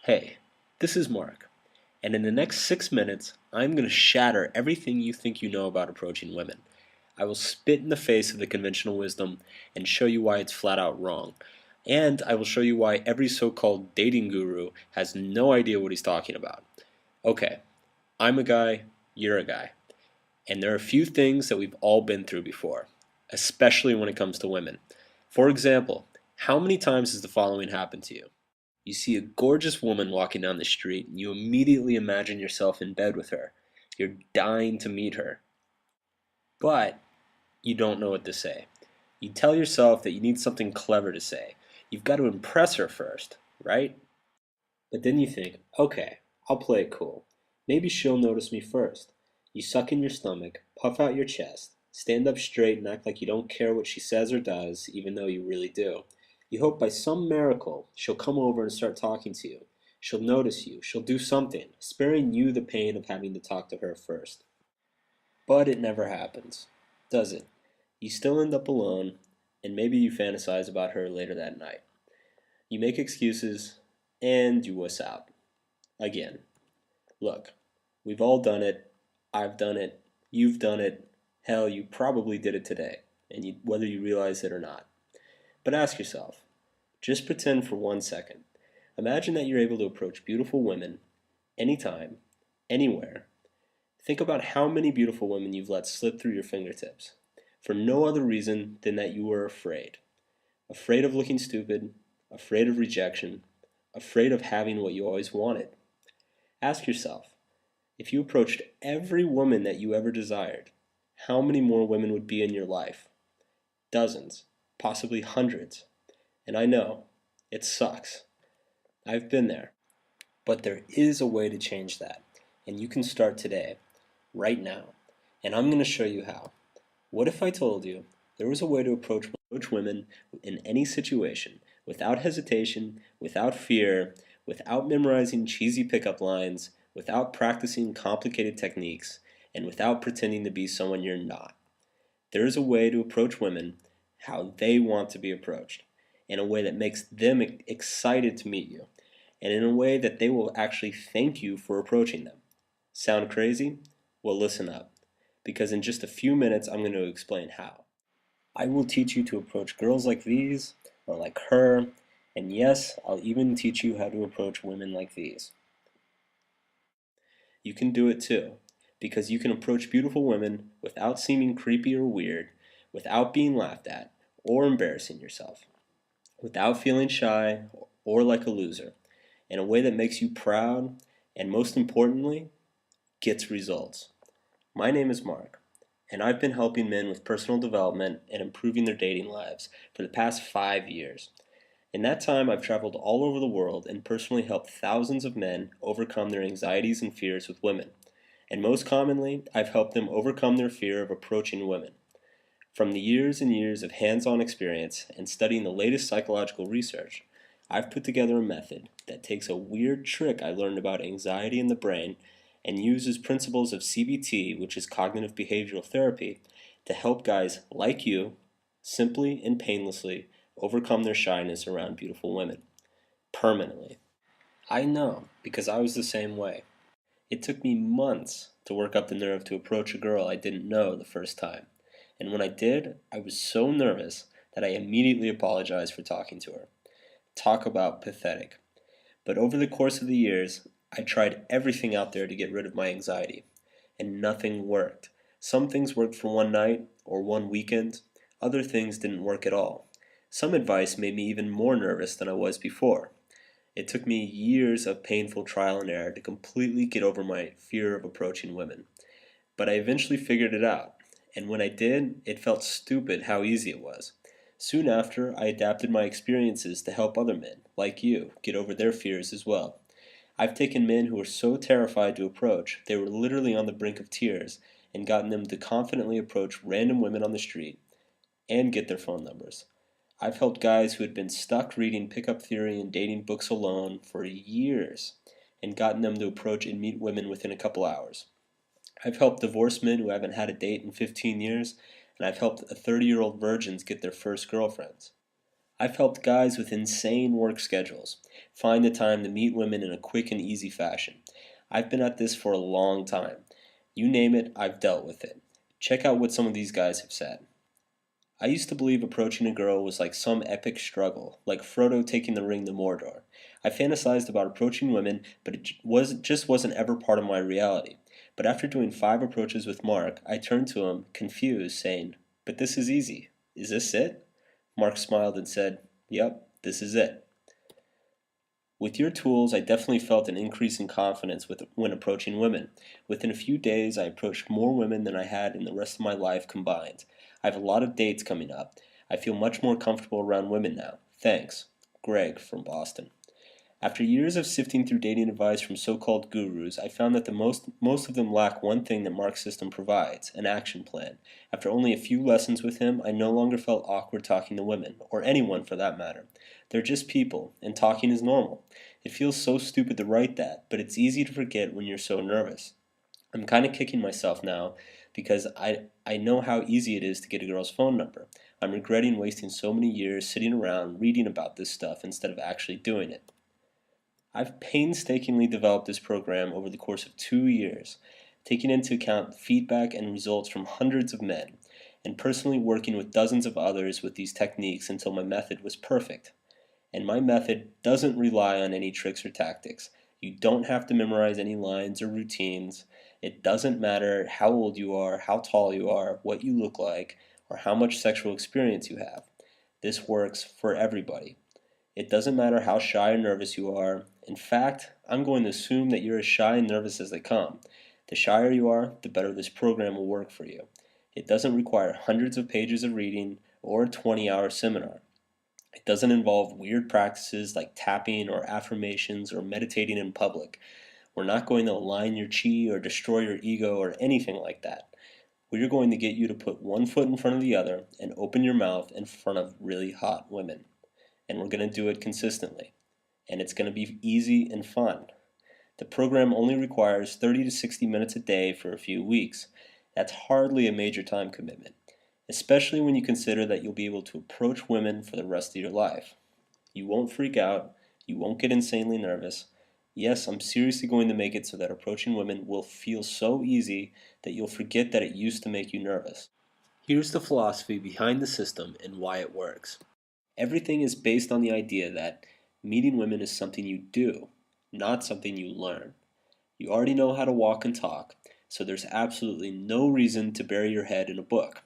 Hey, this is Mark, and in the next 6 minutes, I'm going to shatter everything you think you know about approaching women. I will spit in the face of the conventional wisdom and show you why it's flat out wrong. And I will show you why every so-called dating guru has no idea what he's talking about. Okay, I'm a guy, you're a guy, and there are a few things that we've all been through before, especially when it comes to women. For example, how many times has the following happened to you? You see a gorgeous woman walking down the street and you immediately imagine yourself in bed with her. You're dying to meet her, but you don't know what to say. You tell yourself that you need something clever to say. You've got to impress her first, right? But then you think, okay, I'll play it cool. Maybe she'll notice me first. You suck in your stomach, puff out your chest, stand up straight and act like you don't care what she says or does, even though you really do. You hope by some miracle she'll come over and start talking to you. She'll notice you, she'll do something, sparing you the pain of having to talk to her first. But it never happens, does it? You still end up alone, and maybe you fantasize about her later that night. You make excuses, and you wuss out. Again. Look, we've all done it. I've done it. You've done it. Hell, you probably did it today, and whether you realize it or not. But ask yourself, just pretend for 1 second. Imagine that you're able to approach beautiful women anytime, anywhere. Think about how many beautiful women you've let slip through your fingertips for no other reason than that you were afraid. Afraid of looking stupid, afraid of rejection, afraid of having what you always wanted. Ask yourself, if you approached every woman that you ever desired, how many more women would be in your life? Dozens, possibly hundreds. And I know, it sucks. I've been there. But there is a way to change that. And you can start today, right now. And I'm going to show you how. What if I told you there was a way to approach women in any situation without hesitation, without fear, without memorizing cheesy pickup lines, without practicing complicated techniques, and without pretending to be someone you're not? There is a way to approach women how they want to be approached, in a way that makes them excited to meet you, and in a way that they will actually thank you for approaching them. Sound crazy? Well, listen up, because in just a few minutes I'm going to explain how. I will teach you to approach girls like these, or like her, and yes, I'll even teach you how to approach women like these. You can do it too, because you can approach beautiful women without seeming creepy or weird, without being laughed at, or embarrassing yourself, without feeling shy or like a loser, in a way that makes you proud, and most importantly, gets results. My name is Mark, and I've been helping men with personal development and improving their dating lives for the past 5 years. In that time, I've traveled all over the world and personally helped thousands of men overcome their anxieties and fears with women. And most commonly, I've helped them overcome their fear of approaching women. From the years and years of hands-on experience and studying the latest psychological research, I've put together a method that takes a weird trick I learned about anxiety in the brain and uses principles of CBT, which is cognitive behavioral therapy, to help guys like you simply and painlessly overcome their shyness around beautiful women. Permanently. I know, because I was the same way. It took me months to work up the nerve to approach a girl I didn't know the first time. And when I did, I was so nervous that I immediately apologized for talking to her. Talk about pathetic. But over the course of the years, I tried everything out there to get rid of my anxiety, and nothing worked. Some things worked for one night or one weekend, other things didn't work at all. Some advice made me even more nervous than I was before. It took me years of painful trial and error to completely get over my fear of approaching women. But I eventually figured it out, and when I did, it felt stupid how easy it was. Soon after, I adapted my experiences to help other men, like you, get over their fears as well. I've taken men who were so terrified to approach, they were literally on the brink of tears, and gotten them to confidently approach random women on the street and get their phone numbers. I've helped guys who had been stuck reading pickup theory and dating books alone for years and gotten them to approach and meet women within a couple hours. I've helped divorced men who haven't had a date in 15 years, and I've helped 30-year-old virgins get their first girlfriends. I've helped guys with insane work schedules find the time to meet women in a quick and easy fashion. I've been at this for a long time. You name it, I've dealt with it. Check out what some of these guys have said. I used to believe approaching a girl was like some epic struggle, like Frodo taking the ring to Mordor. I fantasized about approaching women, but just wasn't ever part of my reality. But after doing 5 approaches with Mark, I turned to him, confused, saying, "But this is easy. Is this it?" Mark smiled and said, "Yep, this is it." With your tools, I definitely felt an increase in confidence when approaching women. Within a few days, I approached more women than I had in the rest of my life combined. I have a lot of dates coming up. I feel much more comfortable around women now. Thanks. Greg from Boston. After years of sifting through dating advice from so-called gurus, I found that the most of them lack one thing that Mark's system provides, an action plan. After only a few lessons with him, I no longer felt awkward talking to women, or anyone for that matter. They're just people, and talking is normal. It feels so stupid to write that, but it's easy to forget when you're so nervous. I'm kind of kicking myself now because I know how easy it is to get a girl's phone number. I'm regretting wasting so many years sitting around reading about this stuff instead of actually doing it. I've painstakingly developed this program over the course of 2 years, taking into account feedback and results from hundreds of men, and personally working with dozens of others with these techniques until my method was perfect. And my method doesn't rely on any tricks or tactics. You don't have to memorize any lines or routines. It doesn't matter how old you are, how tall you are, what you look like, or how much sexual experience you have. This works for everybody. It doesn't matter how shy or nervous you are. In fact, I'm going to assume that you're as shy and nervous as they come. The shyer you are, the better this program will work for you. It doesn't require hundreds of pages of reading or a 20-hour seminar. It doesn't involve weird practices like tapping or affirmations or meditating in public. We're not going to align your chi or destroy your ego or anything like that. We're going to get you to put one foot in front of the other and open your mouth in front of really hot women. And we're going to do it consistently. And it's going to be easy and fun. The program only requires 30 to 60 minutes a day for a few weeks. That's hardly a major time commitment, especially when you consider that you'll be able to approach women for the rest of your life. You won't freak out. You won't get insanely nervous. Yes, I'm seriously going to make it so that approaching women will feel so easy that you'll forget that it used to make you nervous. Here's the philosophy behind the system and why it works. Everything is based on the idea that meeting women is something you do, not something you learn. You already know how to walk and talk, so there's absolutely no reason to bury your head in a book.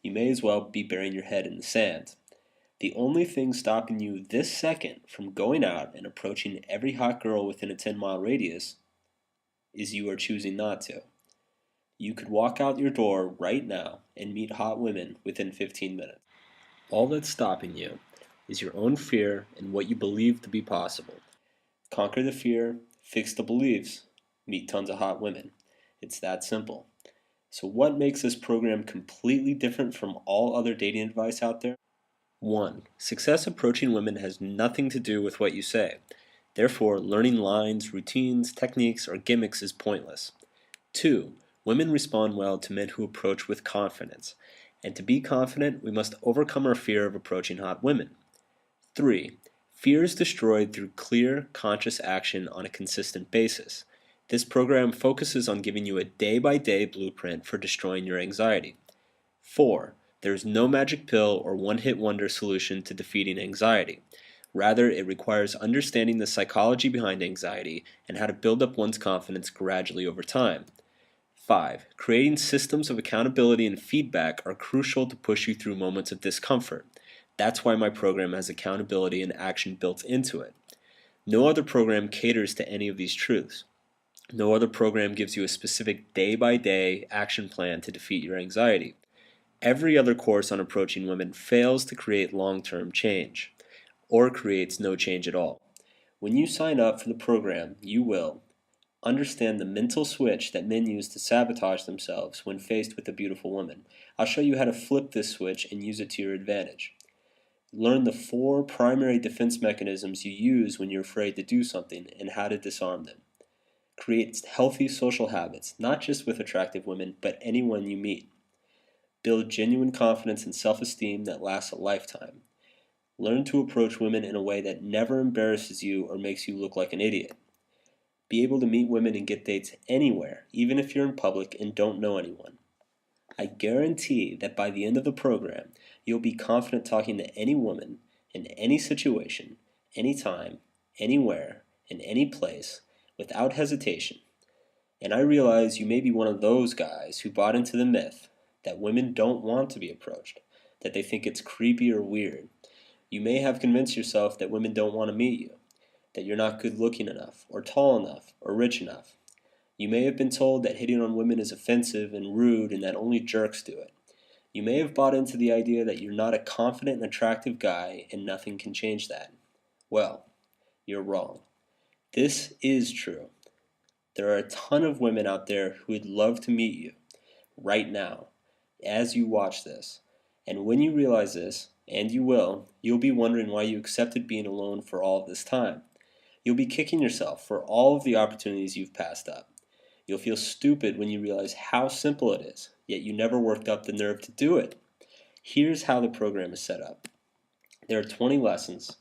You may as well be burying your head in the sand. The only thing stopping you this second from going out and approaching every hot girl within a 10-mile radius is you are choosing not to. You could walk out your door right now and meet hot women within 15 minutes. All that's stopping you is your own fear and what you believe to be possible. Conquer the fear, fix the beliefs, meet tons of hot women. It's that simple. So what makes this program completely different from all other dating advice out there? 1. Success approaching women has nothing to do with what you say. Therefore, learning lines, routines, techniques, or gimmicks is pointless. 2. Women respond well to men who approach with confidence. And to be confident, we must overcome our fear of approaching hot women. 3. Fear is destroyed through clear, conscious action on a consistent basis. This program focuses on giving you a day-by-day blueprint for destroying your anxiety. 4. There is no magic pill or one-hit wonder solution to defeating anxiety. Rather, it requires understanding the psychology behind anxiety and how to build up one's confidence gradually over time. 5. Creating systems of accountability and feedback are crucial to push you through moments of discomfort. That's why my program has accountability and action built into it. No other program caters to any of these truths. No other program gives you a specific day-by-day action plan to defeat your anxiety. Every other course on approaching women fails to create long-term change, or creates no change at all. When you sign up for the program, you will understand the mental switch that men use to sabotage themselves when faced with a beautiful woman. I'll show you how to flip this switch and use it to your advantage. Learn the 4 primary defense mechanisms you use when you're afraid to do something and how to disarm them. Create healthy social habits, not just with attractive women, but anyone you meet. Build genuine confidence and self-esteem that lasts a lifetime. Learn to approach women in a way that never embarrasses you or makes you look like an idiot. Be able to meet women and get dates anywhere, even if you're in public and don't know anyone. I guarantee that by the end of the program, you'll be confident talking to any woman, in any situation, anytime, anywhere, in any place, without hesitation. And I realize you may be one of those guys who bought into the myth that women don't want to be approached, that they think it's creepy or weird. You may have convinced yourself that women don't want to meet you, that you're not good looking enough, or tall enough, or rich enough. You may have been told that hitting on women is offensive and rude and that only jerks do it. You may have bought into the idea that you're not a confident and attractive guy and nothing can change that. Well, you're wrong. This is true. There are a ton of women out there who would love to meet you right now as you watch this. And when you realize this, and you will, you'll be wondering why you accepted being alone for all of this time. You'll be kicking yourself for all of the opportunities you've passed up. You'll feel stupid when you realize how simple it is, yet you never worked up the nerve to do it. Here's how the program is set up. There are 20 lessons.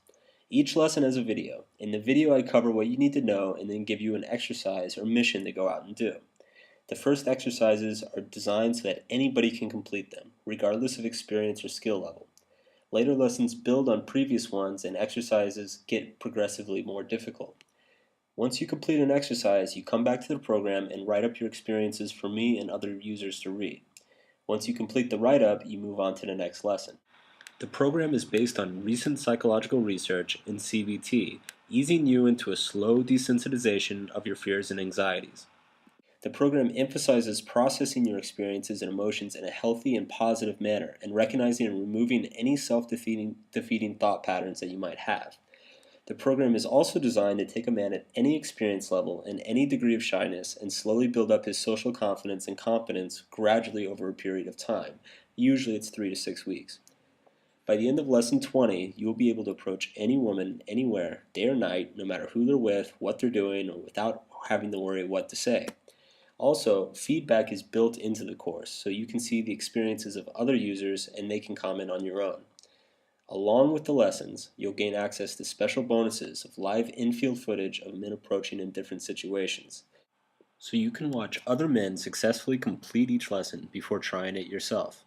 Each lesson has a video. In the video, I cover what you need to know and then give you an exercise or mission to go out and do. The first exercises are designed so that anybody can complete them, regardless of experience or skill level. Later lessons build on previous ones and exercises get progressively more difficult. Once you complete an exercise, you come back to the program and write up your experiences for me and other users to read. Once you complete the write-up, you move on to the next lesson. The program is based on recent psychological research in CBT, easing you into a slow desensitization of your fears and anxieties. The program emphasizes processing your experiences and emotions in a healthy and positive manner and recognizing and removing any self-defeating thought patterns that you might have. The program is also designed to take a man at any experience level and any degree of shyness and slowly build up his social confidence and competence gradually over a period of time. Usually it's 3 to 6 weeks. By the end of lesson 20, you will be able to approach any woman, anywhere, day or night, no matter who they're with, what they're doing, or without having to worry what to say. Also, feedback is built into the course, so you can see the experiences of other users and they can comment on your own. Along with the lessons, you'll gain access to special bonuses of live in-field footage of men approaching in different situations. So you can watch other men successfully complete each lesson before trying it yourself.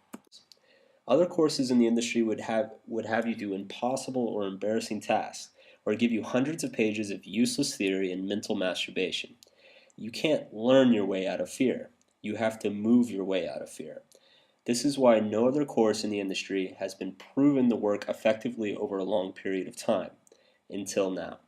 Other courses in the industry would have you do impossible or embarrassing tasks, or give you hundreds of pages of useless theory and mental masturbation. You can't learn your way out of fear. You have to move your way out of fear. This is why no other course in the industry has been proven to work effectively over a long period of time, until now.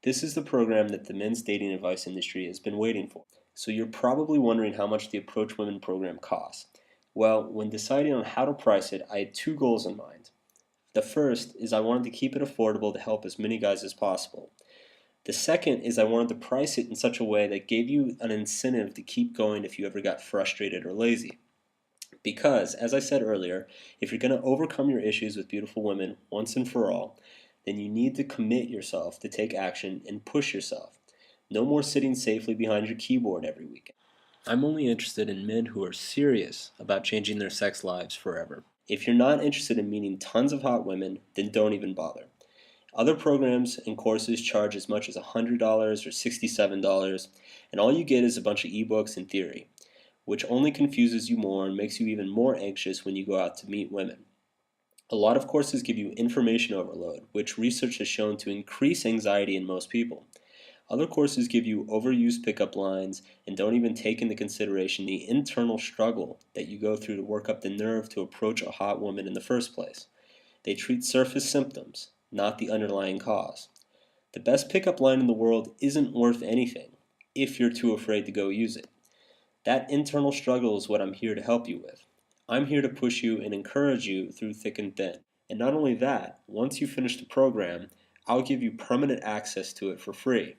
This is the program that the men's dating advice industry has been waiting for. So you're probably wondering how much the Approach Women program costs. Well, when deciding on how to price it, I had two goals in mind. The first is I wanted to keep it affordable to help as many guys as possible. The second is I wanted to price it in such a way that gave you an incentive to keep going if you ever got frustrated or lazy. Because, as I said earlier, if you're going to overcome your issues with beautiful women once and for all, then you need to commit yourself to take action and push yourself. No more sitting safely behind your keyboard every weekend. I'm only interested in men who are serious about changing their sex lives forever. If you're not interested in meeting tons of hot women, then don't even bother. Other programs and courses charge as much as $100 or $67, and all you get is a bunch of ebooks and theory, which only confuses you more and makes you even more anxious when you go out to meet women. A lot of courses give you information overload, which research has shown to increase anxiety in most people. Other courses give you overused pickup lines and don't even take into consideration the internal struggle that you go through to work up the nerve to approach a hot woman in the first place. They treat surface symptoms, not the underlying cause. The best pickup line in the world isn't worth anything if you're too afraid to go use it. That internal struggle is what I'm here to help you with. I'm here to push you and encourage you through thick and thin. And not only that, once you finish the program, I'll give you permanent access to it for free.